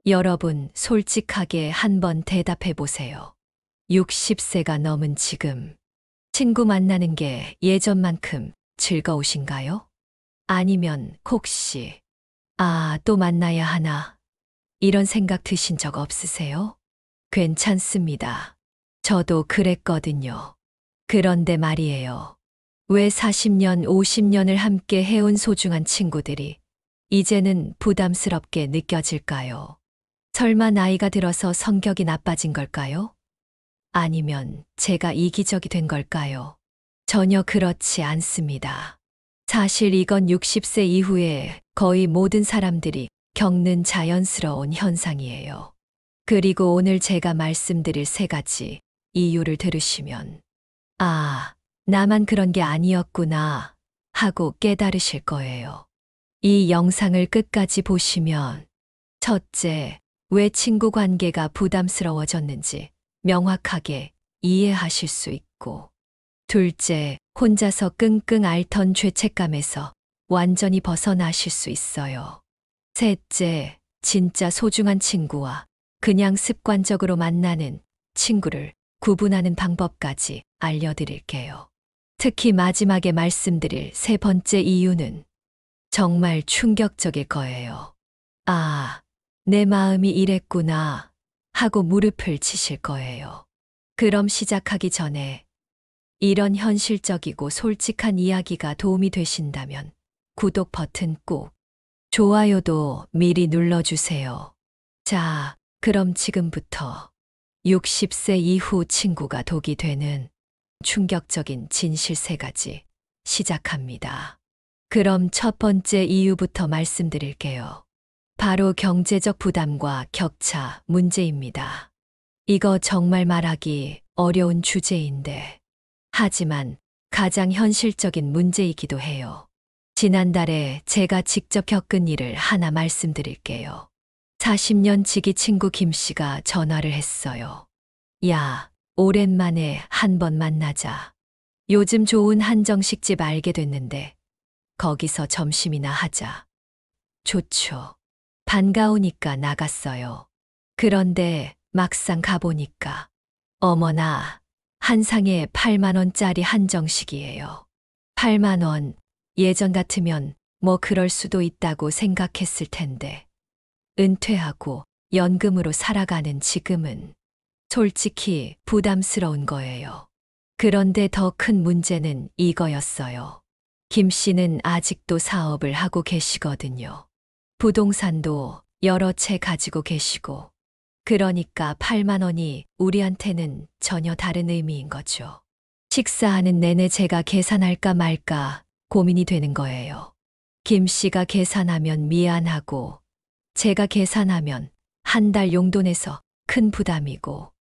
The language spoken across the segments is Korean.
여러분, 솔직하게 한번 대답해 보세요. 60세가 넘은 지금, 친구 만나는 게 예전만큼 즐거우신가요? 아니면 혹시, 또 만나야 하나? 이런 생각 드신 적 없으세요? 괜찮습니다. 저도 그랬거든요. 그런데 말이에요. 왜 40년, 50년을 함께 해온 소중한 친구들이 이제는 부담스럽게 느껴질까요? 설마 나이가 들어서 성격이 나빠진 걸까요? 아니면 제가 이기적이 된 걸까요? 전혀 그렇지 않습니다. 사실 이건 60세 이후에 거의 모든 사람들이 겪는 자연스러운 현상이에요. 그리고 오늘 제가 말씀드릴 세 가지 이유를 들으시면, 나만 그런 게 아니었구나 하고 깨달으실 거예요. 이 영상을 끝까지 보시면, 첫째, 왜 친구 관계가 부담스러워졌는지 명확하게 이해하실 수 있고, 둘째, 혼자서 끙끙 앓던 죄책감에서 완전히 벗어나실 수 있어요. 셋째, 진짜 소중한 친구와 그냥 습관적으로 만나는 친구를 구분하는 방법까지 알려드릴게요. 특히 마지막에 말씀드릴 세 번째 이유는 정말 충격적일 거예요. 내 마음이 이랬구나 하고 무릎을 치실 거예요. 그럼 시작하기 전에 이런 현실적이고 솔직한 이야기가 도움이 되신다면 구독 버튼 꼭, 좋아요도 미리 눌러주세요. 자, 그럼 지금부터 60세 이후 친구가 독이 되는 충격적인 진실 세 가지 시작합니다. 그럼 첫 번째 이유부터 말씀드릴게요. 바로 경제적 부담과 격차 문제입니다. 이거 정말 말하기 어려운 주제인데, 하지만 가장 현실적인 문제이기도 해요. 지난달에 제가 직접 겪은 일을 하나 말씀드릴게요. 40년 지기 친구 김 씨가 전화를 했어요. 야, 오랜만에 한번 만나자. 요즘 좋은 한정식집 알게 됐는데 거기서 점심이나 하자. 좋죠. 반가우니까 나갔어요. 그런데 막상 가보니까 어머나, 한 상에 8만 원짜리 한정식이에요. 8만 원, 예전 같으면 뭐 그럴 수도 있다고 생각했을 텐데, 은퇴하고 연금으로 살아가는 지금은 솔직히 부담스러운 거예요. 그런데 더 큰 문제는 이거였어요. 김 씨는 아직도 사업을 하고 계시거든요. 부동산도 여러 채 가지고 계시고, 그러니까 8만 원이 우리한테는 전혀 다른 의미인 거죠. 식사하는 내내 제가 계산할까 말까 고민이 되는 거예요. 김 씨가 계산하면 미안하고, 제가 계산하면 한 달 용돈에서 큰 부담이고,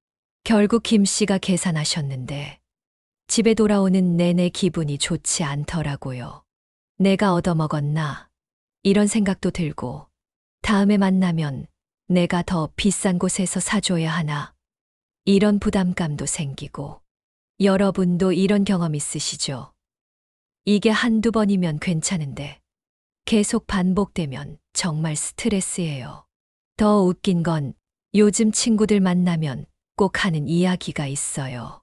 결국 김 씨가 계산하셨는데 집에 돌아오는 내내 기분이 좋지 않더라고요. 내가 얻어먹었나? 이런 생각도 들고, 다음에 만나면 내가 더 비싼 곳에서 사줘야 하나? 이런 부담감도 생기고. 여러분도 이런 경험 있으시죠? 이게 한두 번이면 괜찮은데 계속 반복되면 정말 스트레스예요. 더 웃긴 건 요즘 친구들 만나면 꼭 하는 이야기가 있어요.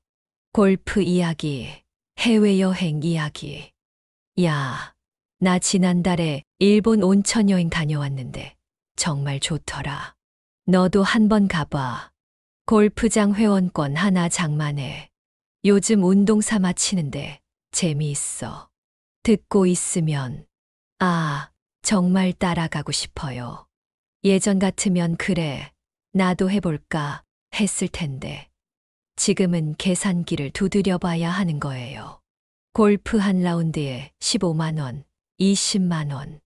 골프 이야기, 해외여행 이야기. 야, 나 지난달에 일본 온천 여행 다녀왔는데 정말 좋더라. 너도 한번 가봐. 골프장 회원권 하나 장만해. 요즘 운동 삼아 치는데 재미있어. 듣고 있으면 정말 따라가고 싶어요. 예전 같으면 그래, 나도 해볼까 했을 텐데 지금은 계산기를 두드려 봐야 하는 거예요. 골프 한 라운드에 15만 원, 20만 원.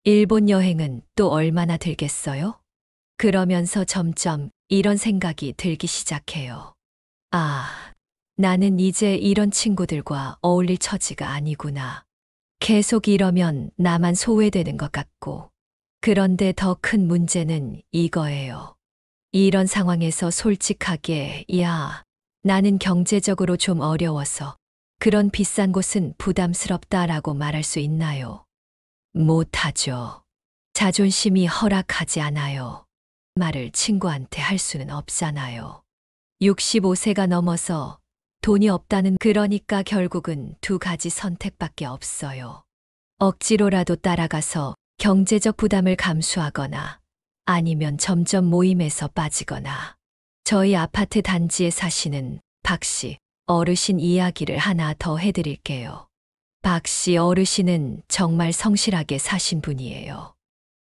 일본 여행은 또 얼마나 들겠어요? 그러면서 점점 이런 생각이 들기 시작해요. 나는 이제 이런 친구들과 어울릴 처지가 아니구나. 계속 이러면 나만 소외되는 것 같고. 그런데 더 큰 문제는 이거예요. 이런 상황에서 솔직하게, 나는 경제적으로 좀 어려워서 그런 비싼 곳은 부담스럽다라고 말할 수 있나요? 못하죠. 자존심이 허락하지 않아요. 말을 친구한테 할 수는 없잖아요. 65세가 넘어서 돈이 없다는 그러니까 결국은 두 가지 선택밖에 없어요. 억지로라도 따라가서 경제적 부담을 감수하거나 아니면 점점 모임에서 빠지거나. 저희 아파트 단지에 사시는 박 씨 어르신 이야기를 하나 더 해드릴게요. 박 씨 어르신은 정말 성실하게 사신 분이에요.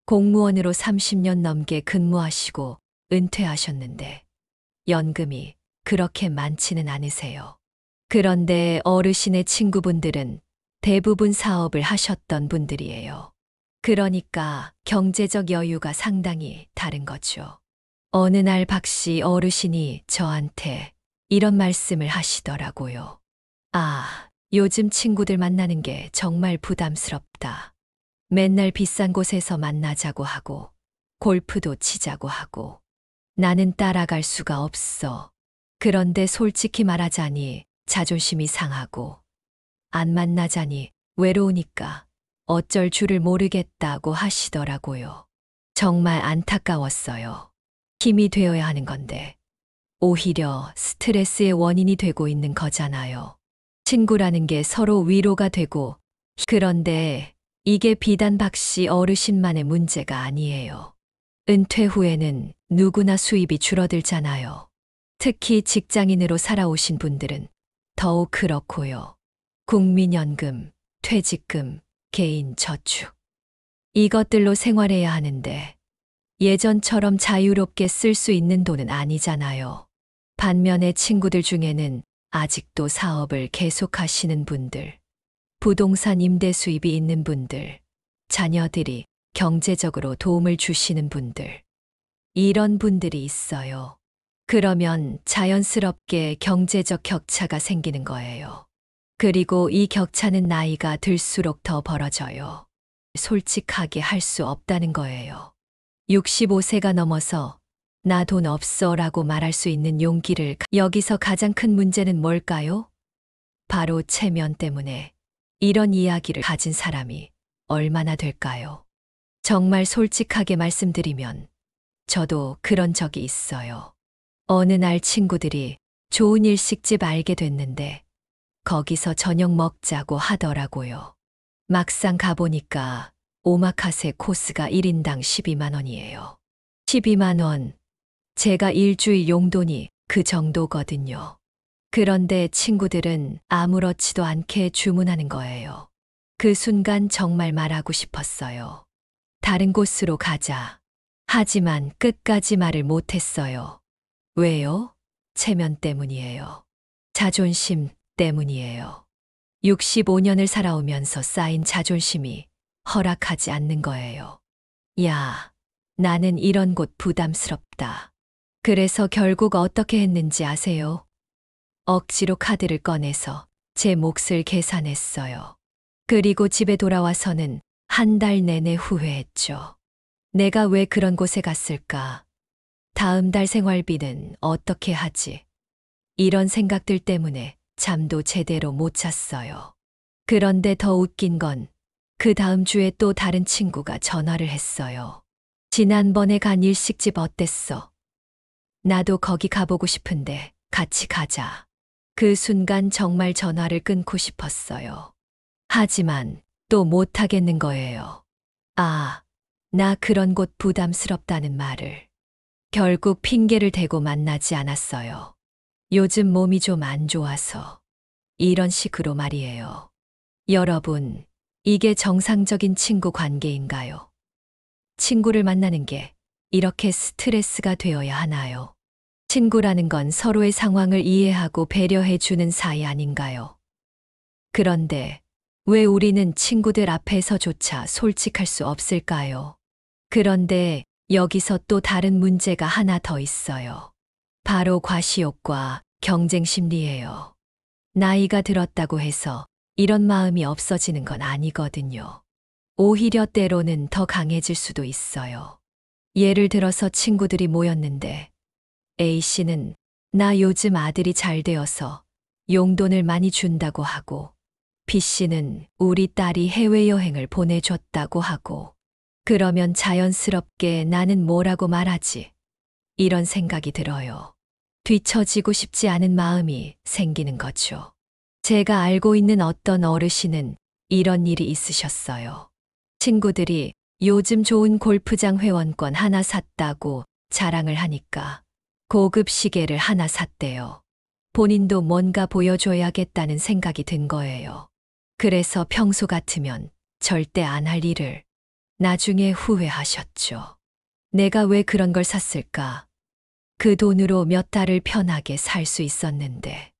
공무원으로 30년 넘게 근무하시고 은퇴하셨는데 연금이 그렇게 많지는 않으세요. 그런데 어르신의 친구분들은 대부분 사업을 하셨던 분들이에요. 그러니까 경제적 여유가 상당히 다른 거죠. 어느 날 박 씨 어르신이 저한테 이런 말씀을 하시더라고요. 아, 요즘 친구들 만나는 게 정말 부담스럽다. 맨날 비싼 곳에서 만나자고 하고, 골프도 치자고 하고. 나는 따라갈 수가 없어. 그런데 솔직히 말하자니 자존심이 상하고, 안 만나자니 외로우니까 어쩔 줄을 모르겠다고 하시더라고요. 정말 안타까웠어요. 힘이 되어야 하는 건데, 오히려 스트레스의 원인이 되고 있는 거잖아요. 친구라는 게 서로 위로가 되고, 그런데 이게 비단 박 씨 어르신만의 문제가 아니에요. 은퇴 후에는 누구나 수입이 줄어들잖아요. 특히 직장인으로 살아오신 분들은 더욱 그렇고요. 국민연금, 퇴직금, 개인 저축. 이것들로 생활해야 하는데 예전처럼 자유롭게 쓸 수 있는 돈은 아니잖아요. 반면에 친구들 중에는 아직도 사업을 계속하시는 분들, 부동산 임대 수입이 있는 분들, 자녀들이 경제적으로 도움을 주시는 분들, 이런 분들이 있어요. 그러면 자연스럽게 경제적 격차가 생기는 거예요. 그리고 이 격차는 나이가 들수록 더 벌어져요. 솔직하게 할 수 없다는 거예요. 65세가 넘어서 나 돈 없어 라고 말할 수 있는 용기를 여기서 가장 큰 문제는 뭘까요? 바로 체면 때문에 이런 이야기를 가진 사람이 얼마나 될까요? 정말 솔직하게 말씀드리면 저도 그런 적이 있어요. 어느 날 친구들이 좋은 일식집 알게 됐는데 거기서 저녁 먹자고 하더라고요. 막상 가보니까 오마카세 코스가 1인당 12만 원이에요. 12만 원. 제가 일주일 용돈이 그 정도거든요. 그런데 친구들은 아무렇지도 않게 주문하는 거예요. 그 순간 정말 말하고 싶었어요. 다른 곳으로 가자. 하지만 끝까지 말을 못했어요. 왜요? 체면 때문이에요. 자존심 때문이에요. 65년을 살아오면서 쌓인 자존심이 허락하지 않는 거예요. 야, 나는 이런 곳 부담스럽다. 그래서 결국 어떻게 했는지 아세요? 억지로 카드를 꺼내서 제 몫을 계산했어요. 그리고 집에 돌아와서는 한 달 내내 후회했죠. 내가 왜 그런 곳에 갔을까? 다음 달 생활비는 어떻게 하지? 이런 생각들 때문에 잠도 제대로 못 잤어요. 그런데 더 웃긴 건 그 다음 주에 또 다른 친구가 전화를 했어요. 지난번에 간 일식집 어땠어? 나도 거기 가보고 싶은데 같이 가자. 그 순간 정말 전화를 끊고 싶었어요. 하지만 또 못하겠는 거예요. 아, 나 그런 곳 부담스럽다는 말을. 결국 핑계를 대고 만나지 않았어요. 요즘 몸이 좀 안 좋아서. 이런 식으로 말이에요. 여러분, 이게 정상적인 친구 관계인가요? 친구를 만나는 게 이렇게 스트레스가 되어야 하나요? 친구라는 건 서로의 상황을 이해하고 배려해 주는 사이 아닌가요? 그런데 왜 우리는 친구들 앞에서조차 솔직할 수 없을까요? 그런데 여기서 또 다른 문제가 하나 더 있어요. 바로 과시욕과 경쟁 심리예요. 나이가 들었다고 해서 이런 마음이 없어지는 건 아니거든요. 오히려 때로는 더 강해질 수도 있어요. 예를 들어서 친구들이 모였는데 A씨는 나 요즘 아들이 잘 되어서 용돈을 많이 준다고 하고 B씨는 우리 딸이 해외여행을 보내줬다고 하고 그러면 자연스럽게 나는 뭐라고 말하지? 이런 생각이 들어요. 뒤처지고 싶지 않은 마음이 생기는 거죠. 제가 알고 있는 어떤 어르신은 이런 일이 있으셨어요. 친구들이 요즘 좋은 골프장 회원권 하나 샀다고 자랑을 하니까 고급 시계를 하나 샀대요. 본인도 뭔가 보여줘야겠다는 생각이 든 거예요. 그래서 평소 같으면 절대 안 할 일을 나중에 후회하셨죠. 내가 왜 그런 걸 샀을까? 그 돈으로 몇 달을 편하게 살 수 있었는데.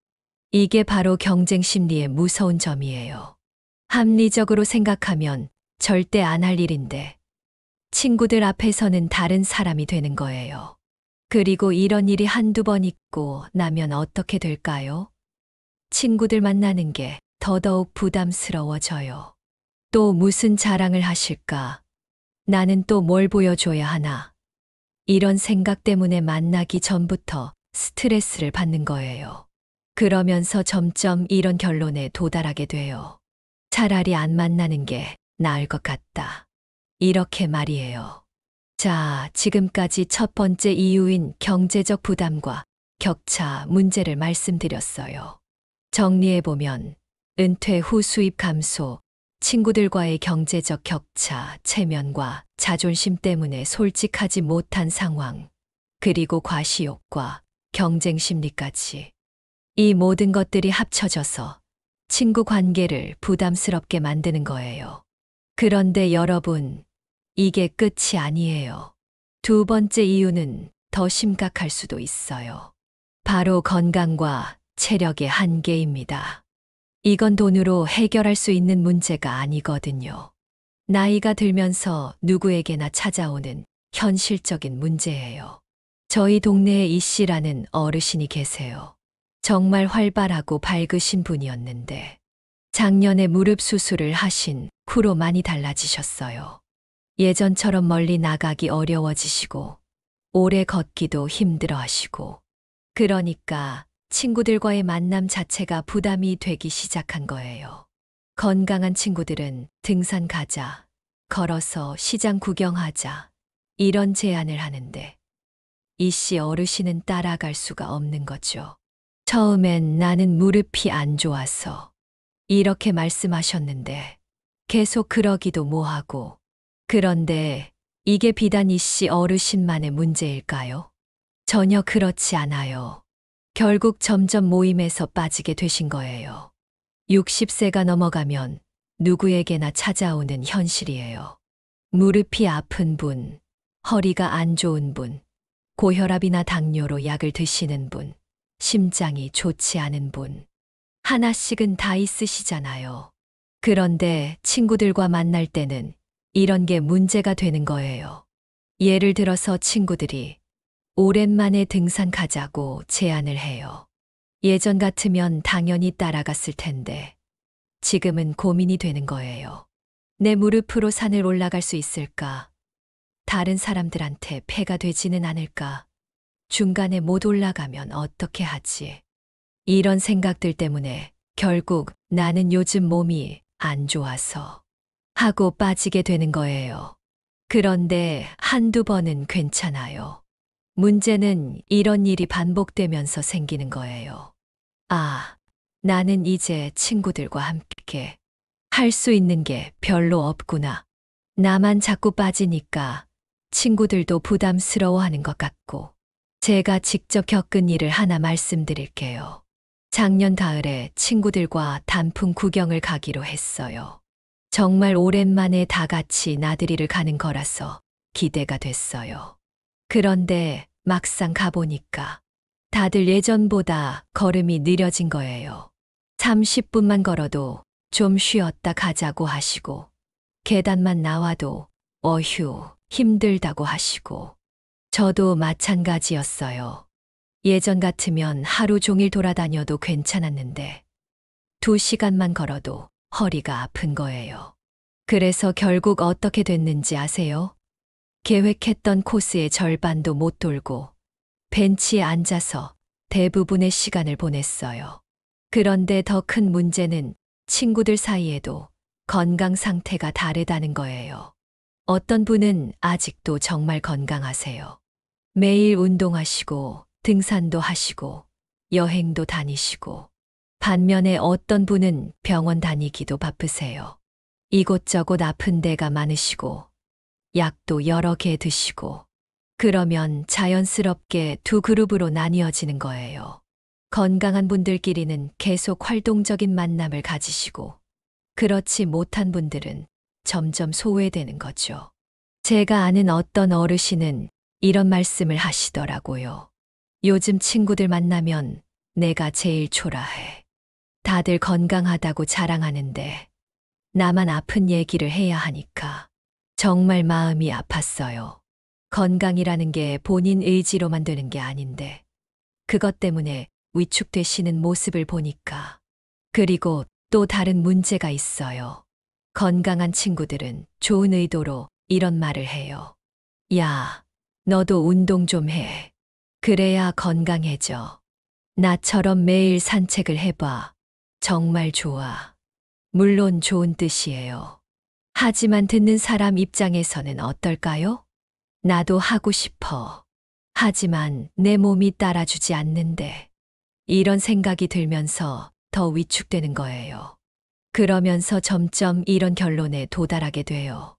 이게 바로 경쟁 심리의 무서운 점이에요. 합리적으로 생각하면 절대 안 할 일인데 친구들 앞에서는 다른 사람이 되는 거예요. 그리고 이런 일이 한두 번 있고 나면 어떻게 될까요? 친구들 만나는 게 더더욱 부담스러워져요. 또 무슨 자랑을 하실까? 나는 또 뭘 보여줘야 하나? 이런 생각 때문에 만나기 전부터 스트레스를 받는 거예요. 그러면서 점점 이런 결론에 도달하게 돼요. 차라리 안 만나는 게 나을 것 같다. 이렇게 말이에요. 자, 지금까지 첫 번째 이유인 경제적 부담과 격차 문제를 말씀드렸어요. 정리해보면 은퇴 후 수입 감소, 친구들과의 경제적 격차, 체면과 자존심 때문에 솔직하지 못한 상황, 그리고 과시욕과 경쟁 심리까지. 이 모든 것들이 합쳐져서 친구 관계를 부담스럽게 만드는 거예요. 그런데 여러분, 이게 끝이 아니에요. 두 번째 이유는 더 심각할 수도 있어요. 바로 건강과 체력의 한계입니다. 이건 돈으로 해결할 수 있는 문제가 아니거든요. 나이가 들면서 누구에게나 찾아오는 현실적인 문제예요. 저희 동네에 이 씨라는 어르신이 계세요. 정말 활발하고 밝으신 분이었는데 작년에 무릎 수술을 하신 후로 많이 달라지셨어요. 예전처럼 멀리 나가기 어려워지시고 오래 걷기도 힘들어 하시고 그러니까 친구들과의 만남 자체가 부담이 되기 시작한 거예요. 건강한 친구들은 등산 가자, 걸어서 시장 구경하자, 이런 제안을 하는데 이 씨 어르신은 따라갈 수가 없는 거죠. 처음엔 나는 무릎이 안 좋아서 이렇게 말씀하셨는데 계속 그러기도 뭐하고. 그런데 이게 비단 이 씨 어르신만의 문제일까요? 전혀 그렇지 않아요. 결국 점점 모임에서 빠지게 되신 거예요. 60세가 넘어가면 누구에게나 찾아오는 현실이에요. 무릎이 아픈 분, 허리가 안 좋은 분, 고혈압이나 당뇨로 약을 드시는 분, 심장이 좋지 않은 분. 하나씩은 다 있으시잖아요. 그런데 친구들과 만날 때는 이런 게 문제가 되는 거예요. 예를 들어서 친구들이 오랜만에 등산 가자고 제안을 해요. 예전 같으면 당연히 따라갔을 텐데 지금은 고민이 되는 거예요. 내 무릎으로 산을 올라갈 수 있을까? 다른 사람들한테 폐가 되지는 않을까? 중간에 못 올라가면 어떻게 하지? 이런 생각들 때문에 결국 나는 요즘 몸이 안 좋아서 하고 빠지게 되는 거예요. 그런데 한두 번은 괜찮아요. 문제는 이런 일이 반복되면서 생기는 거예요. 아, 나는 이제 친구들과 함께 할 수 있는 게 별로 없구나. 나만 자꾸 빠지니까 친구들도 부담스러워하는 것 같고. 제가 직접 겪은 일을 하나 말씀드릴게요. 작년 가을에 친구들과 단풍 구경을 가기로 했어요. 정말 오랜만에 다 같이 나들이를 가는 거라서 기대가 됐어요. 그런데 막상 가보니까 다들 예전보다 걸음이 느려진 거예요. 30분만 걸어도 좀 쉬었다 가자고 하시고 계단만 나와도 어휴 힘들다고 하시고 저도 마찬가지였어요. 예전 같으면 하루 종일 돌아다녀도 괜찮았는데 2시간만 걸어도 허리가 아픈 거예요. 그래서 결국 어떻게 됐는지 아세요? 계획했던 코스의 절반도 못 돌고 벤치에 앉아서 대부분의 시간을 보냈어요. 그런데 더 큰 문제는 친구들 사이에도 건강 상태가 다르다는 거예요. 어떤 분은 아직도 정말 건강하세요. 매일 운동하시고 등산도 하시고 여행도 다니시고 반면에 어떤 분은 병원 다니기도 바쁘세요. 이곳저곳 아픈 데가 많으시고 약도 여러 개 드시고 그러면 자연스럽게 두 그룹으로 나뉘어지는 거예요. 건강한 분들끼리는 계속 활동적인 만남을 가지시고 그렇지 못한 분들은 점점 소외되는 거죠. 제가 아는 어떤 어르신은 이런 말씀을 하시더라고요. 요즘 친구들 만나면 내가 제일 초라해. 다들 건강하다고 자랑하는데 나만 아픈 얘기를 해야 하니까 정말 마음이 아팠어요. 건강이라는 게 본인 의지로만 되는 게 아닌데 그것 때문에 위축되시는 모습을 보니까 그리고 또 다른 문제가 있어요. 건강한 친구들은 좋은 의도로 이런 말을 해요. 야, 너도 운동 좀 해. 그래야 건강해져. 나처럼 매일 산책을 해봐. 정말 좋아. 물론 좋은 뜻이에요. 하지만 듣는 사람 입장에서는 어떨까요? 나도 하고 싶어. 하지만 내 몸이 따라주지 않는데. 이런 생각이 들면서 더 위축되는 거예요. 그러면서 점점 이런 결론에 도달하게 돼요.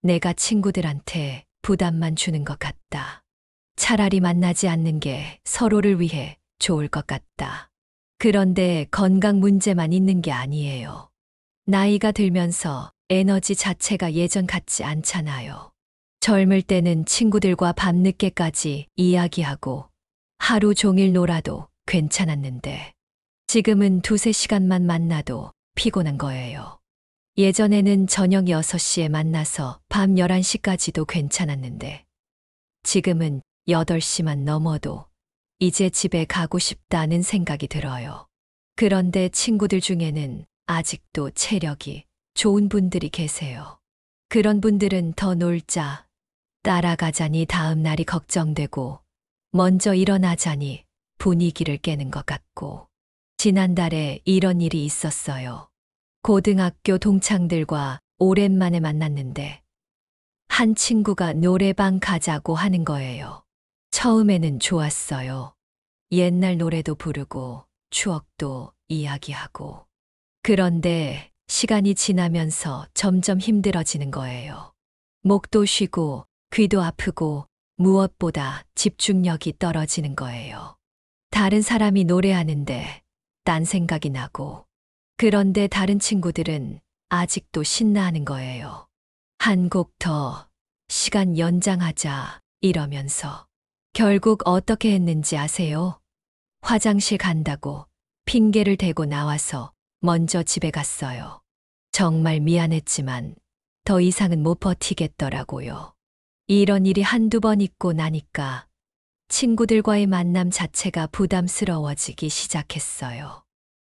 내가 친구들한테 부담만 주는 것 같다. 차라리 만나지 않는 게 서로를 위해 좋을 것 같다. 그런데 건강 문제만 있는 게 아니에요. 나이가 들면서 에너지 자체가 예전 같지 않잖아요. 젊을 때는 친구들과 밤늦게까지 이야기하고 하루 종일 놀아도 괜찮았는데 지금은 두세 시간만 만나도 피곤한 거예요. 예전에는 저녁 6시에 만나서 밤 11시까지도 괜찮았는데 지금은 8시만 넘어도 이제 집에 가고 싶다는 생각이 들어요. 그런데 친구들 중에는 아직도 체력이 좋은 분들이 계세요. 그런 분들은 더 놀자, 따라가자니 다음 날이 걱정되고 먼저 일어나자니 분위기를 깨는 것 같고 지난달에 이런 일이 있었어요. 고등학교 동창들과 오랜만에 만났는데 한 친구가 노래방 가자고 하는 거예요. 처음에는 좋았어요. 옛날 노래도 부르고 추억도 이야기하고. 그런데 시간이 지나면서 점점 힘들어지는 거예요. 목도 쉬고 귀도 아프고 무엇보다 집중력이 떨어지는 거예요. 다른 사람이 노래하는데 딴 생각이 나고 그런데 다른 친구들은 아직도 신나하는 거예요. 한 곡 더, 시간 연장하자 이러면서 결국 어떻게 했는지 아세요? 화장실 간다고 핑계를 대고 나와서 먼저 집에 갔어요. 정말 미안했지만 더 이상은 못 버티겠더라고요. 이런 일이 한두 번 있고 나니까 친구들과의 만남 자체가 부담스러워지기 시작했어요.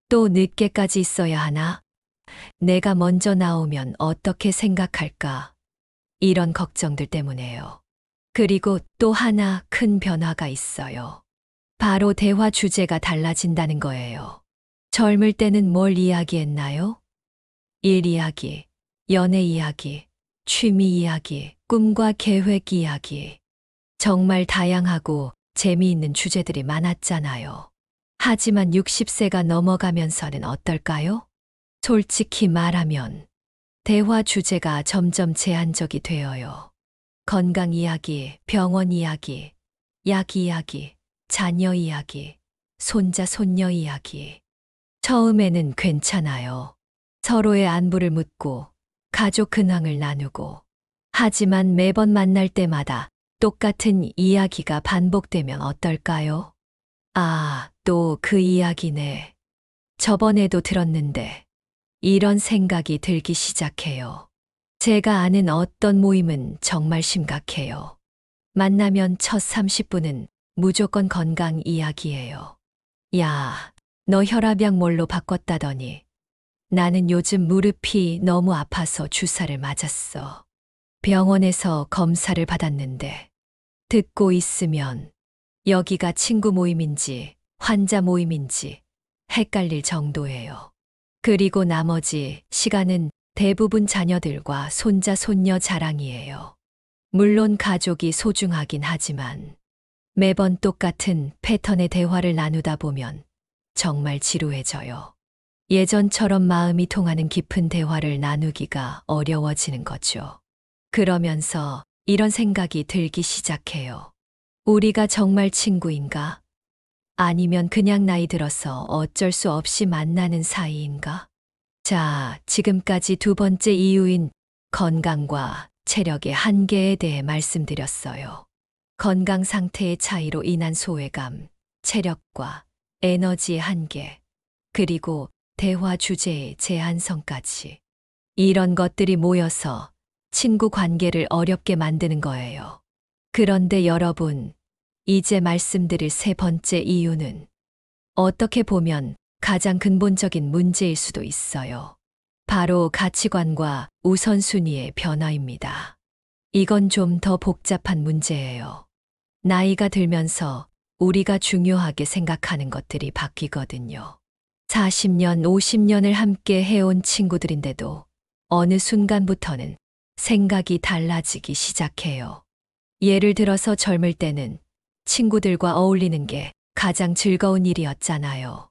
또 늦게까지 있어야 하나? 내가 먼저 나오면 어떻게 생각할까? 이런 걱정들 때문에요. 그리고 또 하나 큰 변화가 있어요. 바로 대화 주제가 달라진다는 거예요. 젊을 때는 뭘 이야기했나요? 일 이야기, 연애 이야기, 취미 이야기, 꿈과 계획 이야기. 정말 다양하고 재미있는 주제들이 많았잖아요. 하지만 60세가 넘어가면서는 어떨까요? 솔직히 말하면 대화 주제가 점점 제한적이 되어요. 건강 이야기, 병원 이야기, 약 이야기, 자녀 이야기, 손자, 손녀 이야기. 처음에는 괜찮아요. 서로의 안부를 묻고 가족 근황을 나누고. 하지만 매번 만날 때마다 똑같은 이야기가 반복되면 어떨까요? 아, 또 그 이야기네. 저번에도 들었는데. 이런 생각이 들기 시작해요. 제가 아는 어떤 모임은 정말 심각해요. 만나면 첫 30분은 무조건 건강 이야기예요. 야, 너 혈압약 뭘로 바꿨다더니. 나는 요즘 무릎이 너무 아파서 주사를 맞았어. 병원에서 검사를 받았는데 듣고 있으면 여기가 친구 모임인지 환자 모임인지 헷갈릴 정도예요. 그리고 나머지 시간은 대부분 자녀들과 손자, 손녀 자랑이에요. 물론 가족이 소중하긴 하지만 매번 똑같은 패턴의 대화를 나누다 보면 정말 지루해져요. 예전처럼 마음이 통하는 깊은 대화를 나누기가 어려워지는 거죠. 그러면서 이런 생각이 들기 시작해요. 우리가 정말 친구인가? 아니면 그냥 나이 들어서 어쩔 수 없이 만나는 사이인가? 자, 지금까지 두 번째 이유인 건강과 체력의 한계에 대해 말씀드렸어요. 건강 상태의 차이로 인한 소외감, 체력과 에너지의 한계, 그리고 대화 주제의 제한성까지. 이런 것들이 모여서 친구 관계를 어렵게 만드는 거예요. 그런데 여러분, 이제 말씀드릴 세 번째 이유는 어떻게 보면 가장 근본적인 문제일 수도 있어요. 바로 가치관과 우선순위의 변화입니다. 이건 좀 더 복잡한 문제예요. 나이가 들면서 우리가 중요하게 생각하는 것들이 바뀌거든요. 40년, 50년을 함께 해온 친구들인데도 어느 순간부터는 생각이 달라지기 시작해요. 예를 들어서 젊을 때는 친구들과 어울리는 게 가장 즐거운 일이었잖아요.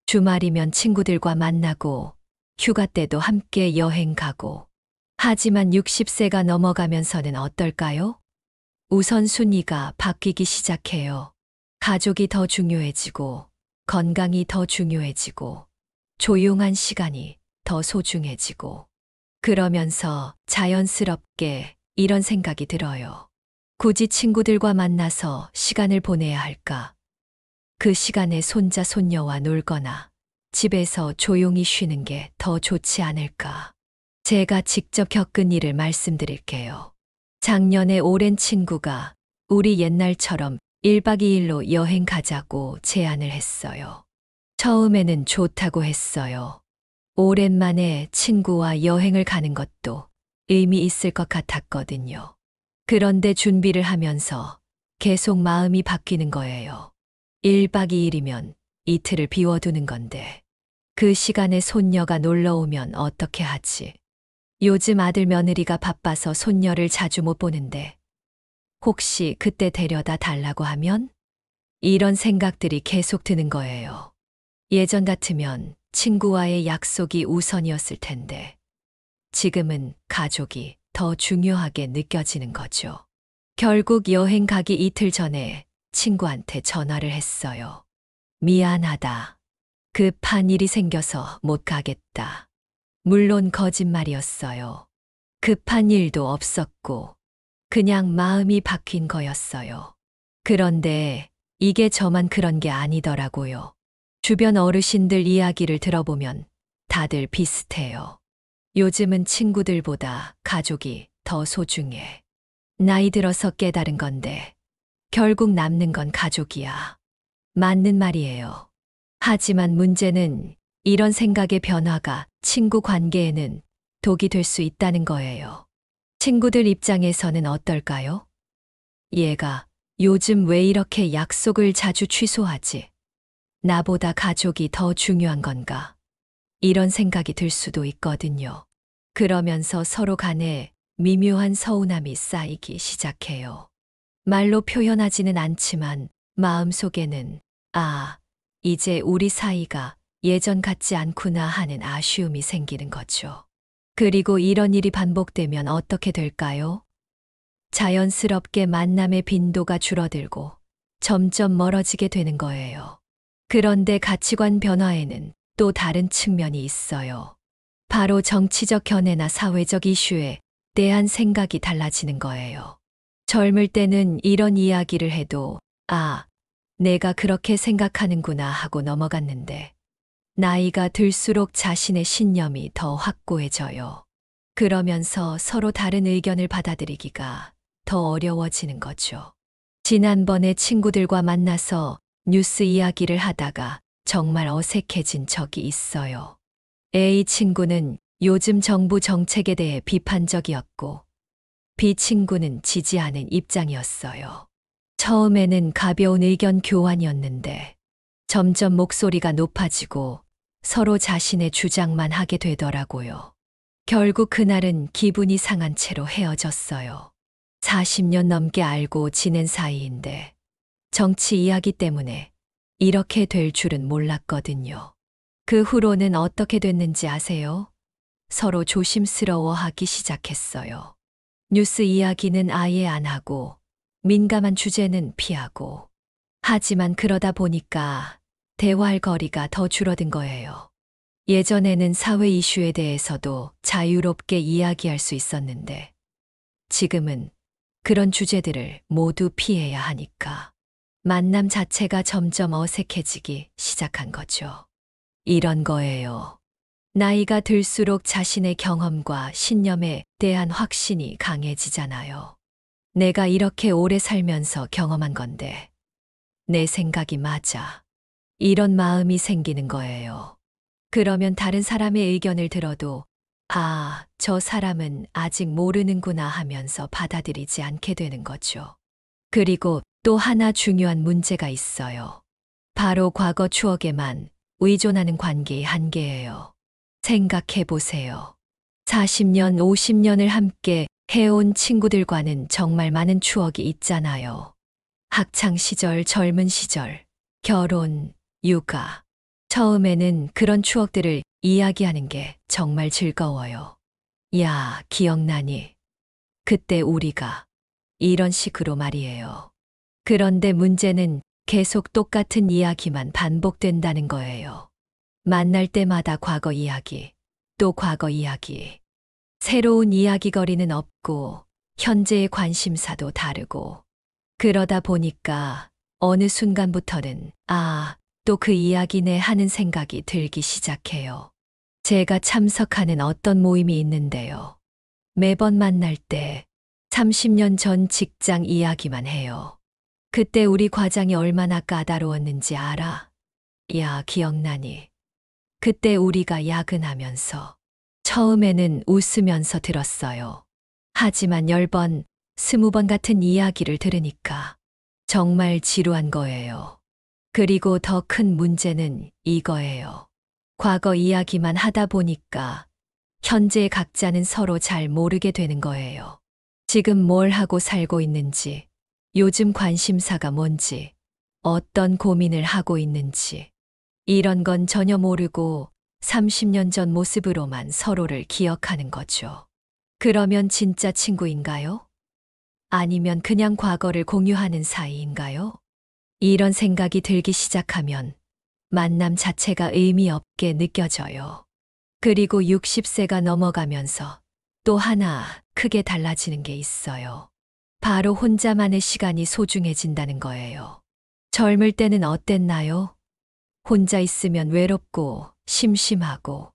주말이면 친구들과 만나고 휴가 때도 함께 여행 가고. 하지만 60세가 넘어가면서는 어떨까요? 우선순위가 바뀌기 시작해요. 가족이 더 중요해지고, 건강이 더 중요해지고, 조용한 시간이 더 소중해지고. 그러면서 자연스럽게 이런 생각이 들어요. 굳이 친구들과 만나서 시간을 보내야 할까? 그 시간에 손자, 손녀와 놀거나 집에서 조용히 쉬는 게 더 좋지 않을까? 제가 직접 겪은 일을 말씀드릴게요. 작년에 오랜 친구가 우리 옛날처럼 1박 2일로 여행 가자고 제안을 했어요. 처음에는 좋다고 했어요. 오랜만에 친구와 여행을 가는 것도 의미 있을 것 같았거든요. 그런데 준비를 하면서 계속 마음이 바뀌는 거예요. 1박 2일이면 이틀을 비워두는 건데 그 시간에 손녀가 놀러 오면 어떻게 하지? 요즘 아들 며느리가 바빠서 손녀를 자주 못 보는데 혹시 그때 데려다 달라고 하면? 이런 생각들이 계속 드는 거예요. 예전 같으면 친구와의 약속이 우선이었을 텐데 지금은 가족이 더 중요하게 느껴지는 거죠. 결국 여행 가기 이틀 전에 친구한테 전화를 했어요. 미안하다. 급한 일이 생겨서 못 가겠다. 물론 거짓말이었어요. 급한 일도 없었고 그냥 마음이 바뀐 거였어요. 그런데 이게 저만 그런 게 아니더라고요. 주변 어르신들 이야기를 들어보면 다들 비슷해요. 요즘은 친구들보다 가족이 더 소중해. 나이 들어서 깨달은 건데 결국 남는 건 가족이야. 맞는 말이에요. 하지만 문제는 이런 생각의 변화가 친구 관계에는 독이 될 수 있다는 거예요. 친구들 입장에서는 어떨까요? 얘가 요즘 왜 이렇게 약속을 자주 취소하지? 나보다 가족이 더 중요한 건가? 이런 생각이 들 수도 있거든요. 그러면서 서로 간에 미묘한 서운함이 쌓이기 시작해요. 말로 표현하지는 않지만 마음속에는 이제 우리 사이가 예전 같지 않구나 하는 아쉬움이 생기는 거죠. 그리고 이런 일이 반복되면 어떻게 될까요? 자연스럽게 만남의 빈도가 줄어들고 점점 멀어지게 되는 거예요. 그런데 가치관 변화에는 또 다른 측면이 있어요. 바로 정치적 견해나 사회적 이슈에 대한 생각이 달라지는 거예요. 젊을 때는 이런 이야기를 해도 내가 그렇게 생각하는구나 하고 넘어갔는데 나이가 들수록 자신의 신념이 더 확고해져요. 그러면서 서로 다른 의견을 받아들이기가 더 어려워지는 거죠. 지난번에 친구들과 만나서 뉴스 이야기를 하다가 정말 어색해진 적이 있어요. A 친구는 요즘 정부 정책에 대해 비판적이었고 B 친구는 지지하는 입장이었어요. 처음에는 가벼운 의견 교환이었는데 점점 목소리가 높아지고 서로 자신의 주장만 하게 되더라고요. 결국 그날은 기분이 상한 채로 헤어졌어요. 40년 넘게 알고 지낸 사이인데 정치 이야기 때문에 이렇게 될 줄은 몰랐거든요. 그 후로는 어떻게 됐는지 아세요? 서로 조심스러워하기 시작했어요. 뉴스 이야기는 아예 안 하고, 민감한 주제는 피하고. 하지만 그러다 보니까 대화할 거리가 더 줄어든 거예요. 예전에는 사회 이슈에 대해서도 자유롭게 이야기할 수 있었는데, 지금은 그런 주제들을 모두 피해야 하니까 만남 자체가 점점 어색해지기 시작한 거죠. 이런 거예요. 나이가 들수록 자신의 경험과 신념에 대한 확신이 강해지잖아요. 내가 이렇게 오래 살면서 경험한 건데, 내 생각이 맞아. 이런 마음이 생기는 거예요. 그러면 다른 사람의 의견을 들어도, 아, 저 사람은 아직 모르는구나 하면서 받아들이지 않게 되는 거죠. 그리고 또 하나 중요한 문제가 있어요. 바로 과거 추억에만 의존하는 관계의 한계예요. 생각해 보세요. 40년, 50년을 함께 해온 친구들과는 정말 많은 추억이 있잖아요. 학창 시절, 젊은 시절, 결혼, 육아. 처음에는 그런 추억들을 이야기하는 게 정말 즐거워요. 야, 기억나니? 그때 우리가 이런 식으로 말이에요. 그런데 문제는 계속 똑같은 이야기만 반복된다는 거예요. 만날 때마다 과거 이야기, 또 과거 이야기. 새로운 이야기거리는 없고, 현재의 관심사도 다르고. 그러다 보니까 어느 순간부터는, 아, 또 그 이야기네 하는 생각이 들기 시작해요. 제가 참석하는 어떤 모임이 있는데요. 매번 만날 때 30년 전 직장 이야기만 해요. 그때 우리 과장이 얼마나 까다로웠는지 알아? 야, 기억나니? 그때 우리가 야근하면서 처음에는 웃으면서 들었어요. 하지만 10번, 20번 같은 이야기를 들으니까 정말 지루한 거예요. 그리고 더 큰 문제는 이거예요. 과거 이야기만 하다 보니까 현재의 각자는 서로 잘 모르게 되는 거예요. 지금 뭘 하고 살고 있는지, 요즘 관심사가 뭔지, 어떤 고민을 하고 있는지, 이런 건 전혀 모르고 30년 전 모습으로만 서로를 기억하는 거죠. 그러면 진짜 친구인가요? 아니면 그냥 과거를 공유하는 사이인가요? 이런 생각이 들기 시작하면 만남 자체가 의미 없게 느껴져요. 그리고 60세가 넘어가면서 또 하나 크게 달라지는 게 있어요. 바로 혼자만의 시간이 소중해진다는 거예요. 젊을 때는 어땠나요? 혼자 있으면 외롭고 심심하고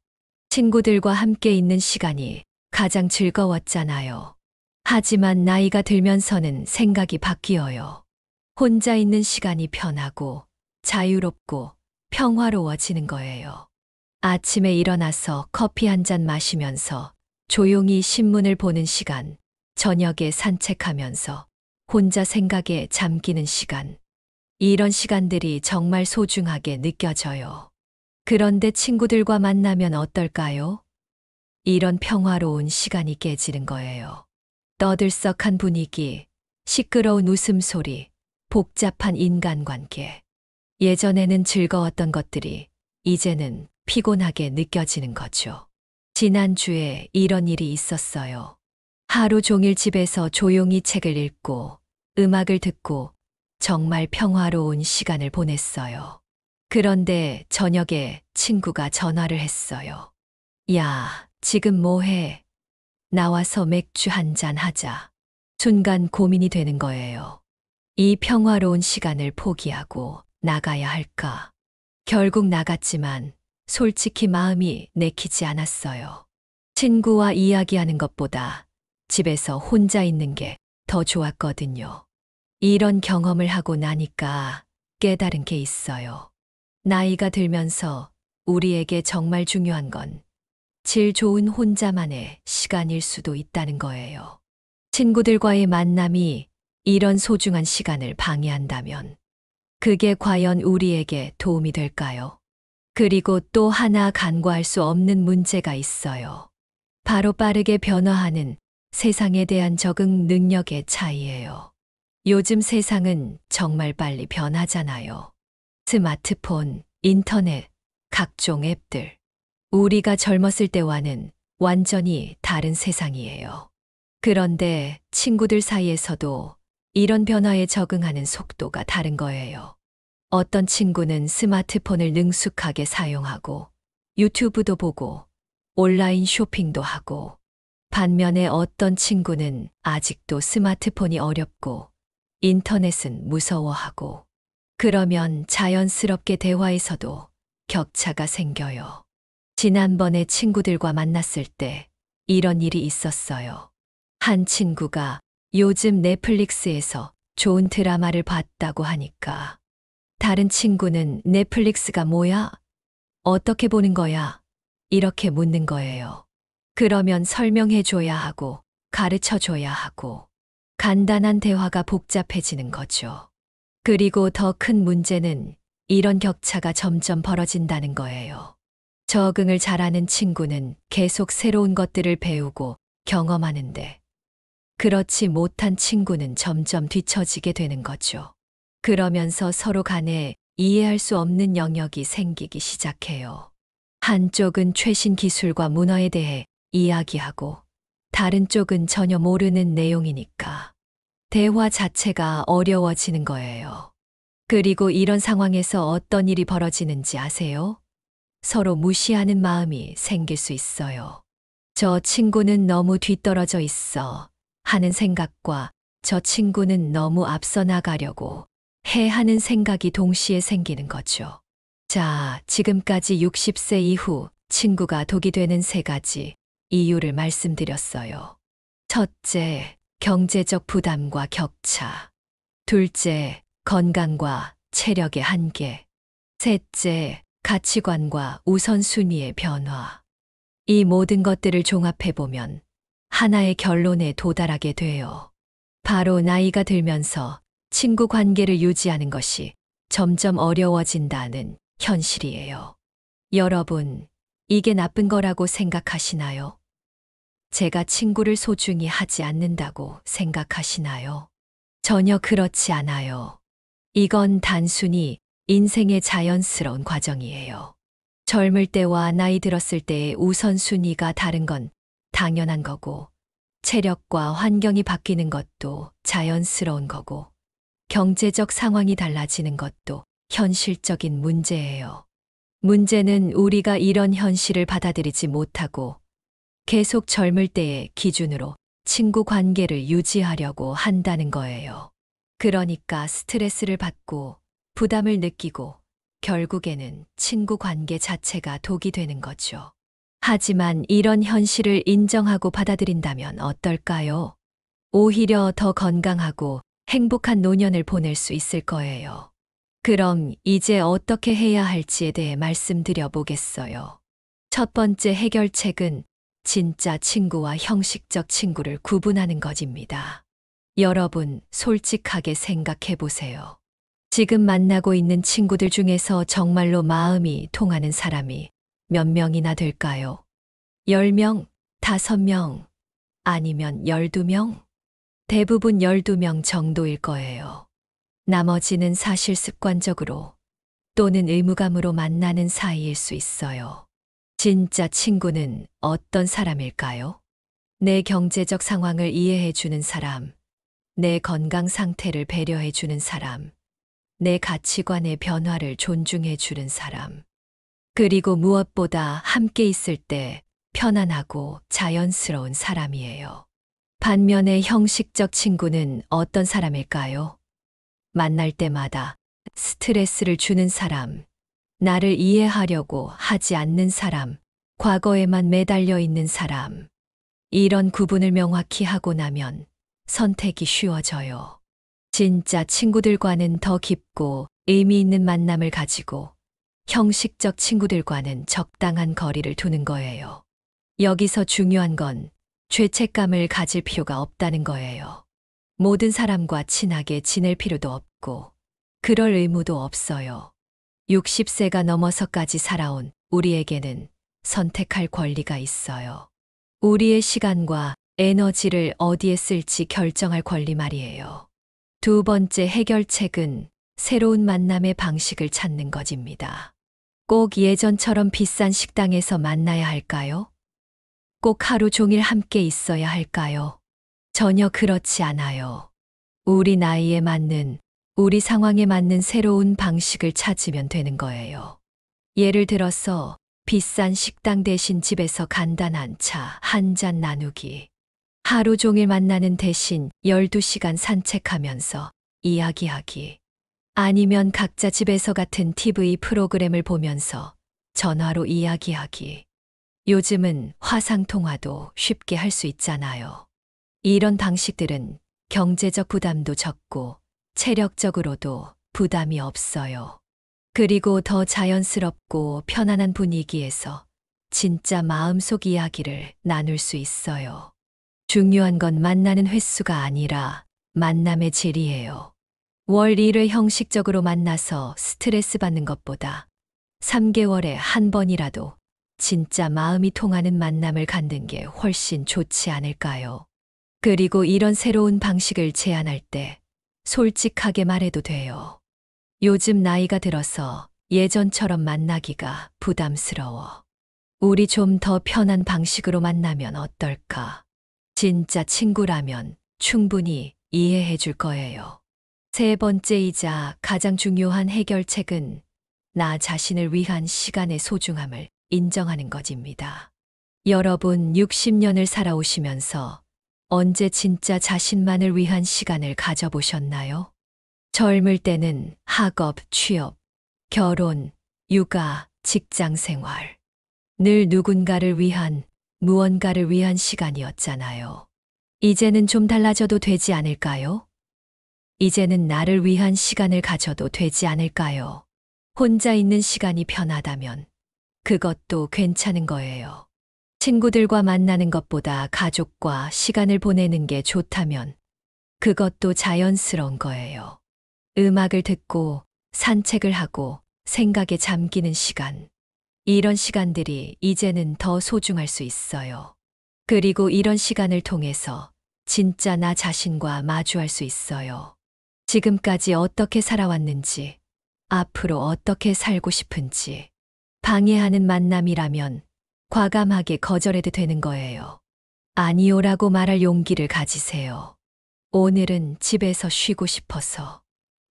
친구들과 함께 있는 시간이 가장 즐거웠잖아요. 하지만 나이가 들면서는 생각이 바뀌어요. 혼자 있는 시간이 편하고 자유롭고 평화로워지는 거예요. 아침에 일어나서 커피 한 잔 마시면서 조용히 신문을 보는 시간, 저녁에 산책하면서 혼자 생각에 잠기는 시간. 이런 시간들이 정말 소중하게 느껴져요. 그런데 친구들과 만나면 어떨까요? 이런 평화로운 시간이 깨지는 거예요. 떠들썩한 분위기, 시끄러운 웃음소리, 복잡한 인간관계. 예전에는 즐거웠던 것들이 이제는 피곤하게 느껴지는 거죠. 지난주에 이런 일이 있었어요. 하루 종일 집에서 조용히 책을 읽고 음악을 듣고 정말 평화로운 시간을 보냈어요. 그런데 저녁에 친구가 전화를 했어요. 야, 지금 뭐 해? 나와서 맥주 한 잔 하자. 순간 고민이 되는 거예요. 이 평화로운 시간을 포기하고 나가야 할까? 결국 나갔지만 솔직히 마음이 내키지 않았어요. 친구와 이야기하는 것보다 집에서 혼자 있는 게 더 좋았거든요. 이런 경험을 하고 나니까 깨달은 게 있어요. 나이가 들면서 우리에게 정말 중요한 건 질 좋은 혼자만의 시간일 수도 있다는 거예요. 친구들과의 만남이 이런 소중한 시간을 방해한다면 그게 과연 우리에게 도움이 될까요? 그리고 또 하나 간과할 수 없는 문제가 있어요. 바로 빠르게 변화하는 세상에 대한 적응 능력의 차이예요. 요즘 세상은 정말 빨리 변하잖아요. 스마트폰, 인터넷, 각종 앱들. 우리가 젊었을 때와는 완전히 다른 세상이에요. 그런데 친구들 사이에서도 이런 변화에 적응하는 속도가 다른 거예요. 어떤 친구는 스마트폰을 능숙하게 사용하고 유튜브도 보고 온라인 쇼핑도 하고, 반면에 어떤 친구는 아직도 스마트폰이 어렵고 인터넷은 무서워하고, 그러면 자연스럽게 대화에서도 격차가 생겨요. 지난번에 친구들과 만났을 때 이런 일이 있었어요. 한 친구가 요즘 넷플릭스에서 좋은 드라마를 봤다고 하니까 다른 친구는 넷플릭스가 뭐야? 어떻게 보는 거야? 이렇게 묻는 거예요. 그러면 설명해 줘야 하고 가르쳐 줘야 하고 간단한 대화가 복잡해지는 거죠. 그리고 더 큰 문제는 이런 격차가 점점 벌어진다는 거예요. 적응을 잘하는 친구는 계속 새로운 것들을 배우고 경험하는데, 그렇지 못한 친구는 점점 뒤처지게 되는 거죠. 그러면서 서로 간에 이해할 수 없는 영역이 생기기 시작해요. 한쪽은 최신 기술과 문화에 대해 이야기하고 다른 쪽은 전혀 모르는 내용이니까 대화 자체가 어려워지는 거예요. 그리고 이런 상황에서 어떤 일이 벌어지는지 아세요? 서로 무시하는 마음이 생길 수 있어요. 저 친구는 너무 뒤떨어져 있어 하는 생각과 저 친구는 너무 앞서 나가려고 해 하는 생각이 동시에 생기는 거죠. 자, 지금까지 60세 이후 친구가 독이 되는 3가지 이유를 말씀드렸어요. 첫째, 경제적 부담과 격차. 둘째, 건강과 체력의 한계. 셋째, 가치관과 우선순위의 변화. 이 모든 것들을 종합해보면 하나의 결론에 도달하게 돼요. 바로 나이가 들면서 친구 관계를 유지하는 것이 점점 어려워진다는 현실이에요. 여러분, 이게 나쁜 거라고 생각하시나요? 제가 친구를 소중히 하지 않는다고 생각하시나요? 전혀 그렇지 않아요. 이건 단순히 인생의 자연스러운 과정이에요. 젊을 때와 나이 들었을 때의 우선순위가 다른 건 당연한 거고, 체력과 환경이 바뀌는 것도 자연스러운 거고, 경제적 상황이 달라지는 것도 현실적인 문제예요. 문제는 우리가 이런 현실을 받아들이지 못하고 계속 젊을 때의 기준으로 친구 관계를 유지하려고 한다는 거예요. 그러니까 스트레스를 받고 부담을 느끼고 결국에는 친구 관계 자체가 독이 되는 거죠. 하지만 이런 현실을 인정하고 받아들인다면 어떨까요? 오히려 더 건강하고 행복한 노년을 보낼 수 있을 거예요. 그럼 이제 어떻게 해야 할지에 대해 말씀드려 보겠어요. 첫 번째 해결책은 진짜 친구와 형식적 친구를 구분하는 것입니다. 여러분, 솔직하게 생각해 보세요. 지금 만나고 있는 친구들 중에서 정말로 마음이 통하는 사람이 몇 명이나 될까요? 10명, 5명, 아니면 12명? 대부분 12명 정도일 거예요. 나머지는 사실 습관적으로 또는 의무감으로 만나는 사이일 수 있어요. 진짜 친구는 어떤 사람일까요? 내 경제적 상황을 이해해 주는 사람, 내 건강 상태를 배려해 주는 사람, 내 가치관의 변화를 존중해 주는 사람. 그리고 무엇보다 함께 있을 때 편안하고 자연스러운 사람이에요. 반면에 형식적 친구는 어떤 사람일까요? 만날 때마다 스트레스를 주는 사람, 나를 이해하려고 하지 않는 사람, 과거에만 매달려 있는 사람. 이런 구분을 명확히 하고 나면 선택이 쉬워져요. 진짜 친구들과는 더 깊고 의미 있는 만남을 가지고 형식적 친구들과는 적당한 거리를 두는 거예요. 여기서 중요한 건 죄책감을 가질 필요가 없다는 거예요. 모든 사람과 친하게 지낼 필요도 없고 그럴 의무도 없어요. 60세가 넘어서까지 살아온 우리에게는 선택할 권리가 있어요. 우리의 시간과 에너지를 어디에 쓸지 결정할 권리 말이에요. 두 번째 해결책은 새로운 만남의 방식을 찾는 것입니다. 꼭 예전처럼 비싼 식당에서 만나야 할까요? 꼭 하루 종일 함께 있어야 할까요? 전혀 그렇지 않아요. 우리 나이에 맞는, 우리 상황에 맞는 새로운 방식을 찾으면 되는 거예요. 예를 들어서 비싼 식당 대신 집에서 간단한 차 한 잔 나누기. 하루 종일 만나는 대신 12시간 산책하면서 이야기하기. 아니면 각자 집에서 같은 TV 프로그램을 보면서 전화로 이야기하기. 요즘은 화상통화도 쉽게 할 수 있잖아요. 이런 방식들은 경제적 부담도 적고 체력적으로도 부담이 없어요. 그리고 더 자연스럽고 편안한 분위기에서 진짜 마음속 이야기를 나눌 수 있어요. 중요한 건 만나는 횟수가 아니라 만남의 질이에요. 월 1회 형식적으로 만나서 스트레스 받는 것보다 3개월에 한 번이라도 진짜 마음이 통하는 만남을 갖는 게 훨씬 좋지 않을까요? 그리고 이런 새로운 방식을 제안할 때 솔직하게 말해도 돼요. 요즘 나이가 들어서 예전처럼 만나기가 부담스러워. 우리 좀 더 편한 방식으로 만나면 어떨까? 진짜 친구라면 충분히 이해해 줄 거예요. 세 번째이자 가장 중요한 해결책은 나 자신을 위한 시간의 소중함을 인정하는 것입니다. 여러분 60년을 살아오시면서 언제 진짜 자신만을 위한 시간을 가져보셨나요? 젊을 때는 학업, 취업, 결혼, 육아, 직장 생활. 늘 누군가를 위한, 무언가를 위한 시간이었잖아요. 이제는 좀 달라져도 되지 않을까요? 이제는 나를 위한 시간을 가져도 되지 않을까요? 혼자 있는 시간이 편하다면 그것도 괜찮은 거예요. 친구들과 만나는 것보다 가족과 시간을 보내는 게 좋다면 그것도 자연스러운 거예요. 음악을 듣고 산책을 하고 생각에 잠기는 시간. 이런 시간들이 이제는 더 소중할 수 있어요. 그리고 이런 시간을 통해서 진짜 나 자신과 마주할 수 있어요. 지금까지 어떻게 살아왔는지, 앞으로 어떻게 살고 싶은지, 방해하는 만남이라면 과감하게 거절해도 되는 거예요. 아니요라고 말할 용기를 가지세요. 오늘은 집에서 쉬고 싶어서,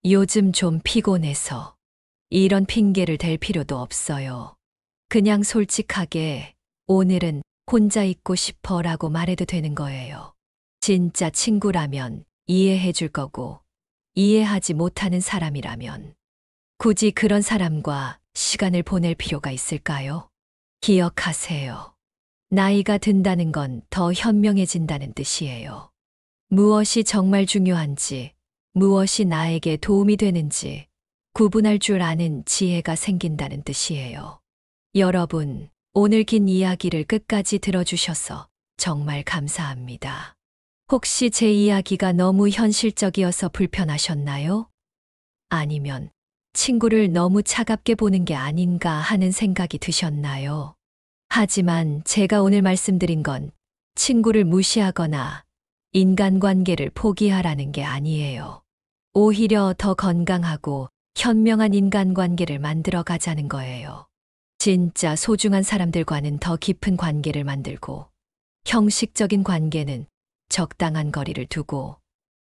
요즘 좀 피곤해서, 이런 핑계를 댈 필요도 없어요. 그냥 솔직하게 오늘은 혼자 있고 싶어 라고 말해도 되는 거예요. 진짜 친구라면 이해해 줄 거고, 이해하지 못하는 사람이라면 굳이 그런 사람과 시간을 보낼 필요가 있을까요? 기억하세요. 나이가 든다는 건 더 현명해진다는 뜻이에요. 무엇이 정말 중요한지, 무엇이 나에게 도움이 되는지 구분할 줄 아는 지혜가 생긴다는 뜻이에요. 여러분, 오늘 긴 이야기를 끝까지 들어주셔서 정말 감사합니다. 혹시 제 이야기가 너무 현실적이어서 불편하셨나요? 아니면 친구를 너무 차갑게 보는 게 아닌가 하는 생각이 드셨나요? 하지만 제가 오늘 말씀드린 건 친구를 무시하거나 인간관계를 포기하라는 게 아니에요. 오히려 더 건강하고 현명한 인간관계를 만들어 가자는 거예요. 진짜 소중한 사람들과는 더 깊은 관계를 만들고, 형식적인 관계는 적당한 거리를 두고,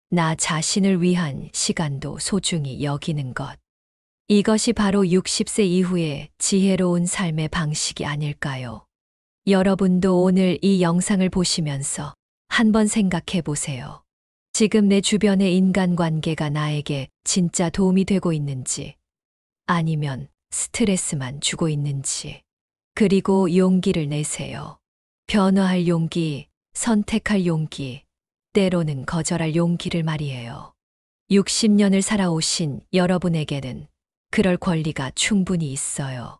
나 자신을 위한 시간도 소중히 여기는 것. 이것이 바로 60세 이후의 지혜로운 삶의 방식이 아닐까요? 여러분도 오늘 이 영상을 보시면서 한번 생각해 보세요. 지금 내 주변의 인간관계가 나에게 진짜 도움이 되고 있는지, 아니면 스트레스만 주고 있는지. 그리고 용기를 내세요. 변화할 용기, 선택할 용기, 때로는 거절할 용기를 말이에요. 60년을 살아오신 여러분에게는 그럴 권리가 충분히 있어요.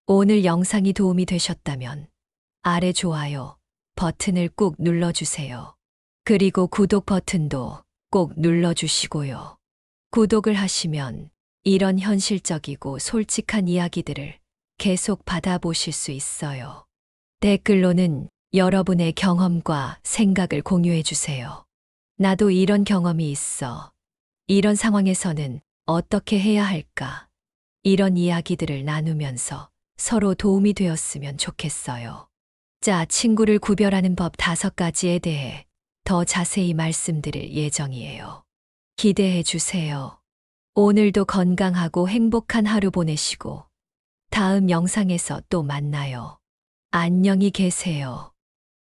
오늘 영상이 도움이 되셨다면 아래 좋아요 버튼을 꾹 눌러주세요. 그리고 구독 버튼도 꼭 눌러주시고요. 구독을 하시면 이런 현실적이고 솔직한 이야기들을 계속 받아보실 수 있어요. 댓글로는 여러분의 경험과 생각을 공유해 주세요. 나도 이런 경험이 있어. 이런 상황에서는 어떻게 해야 할까? 이런 이야기들을 나누면서 서로 도움이 되었으면 좋겠어요. 자, 친구를 구별하는 법 5가지에 대해 더 자세히 말씀드릴 예정이에요. 기대해 주세요. 오늘도 건강하고 행복한 하루 보내시고 다음 영상에서 또 만나요. 안녕히 계세요.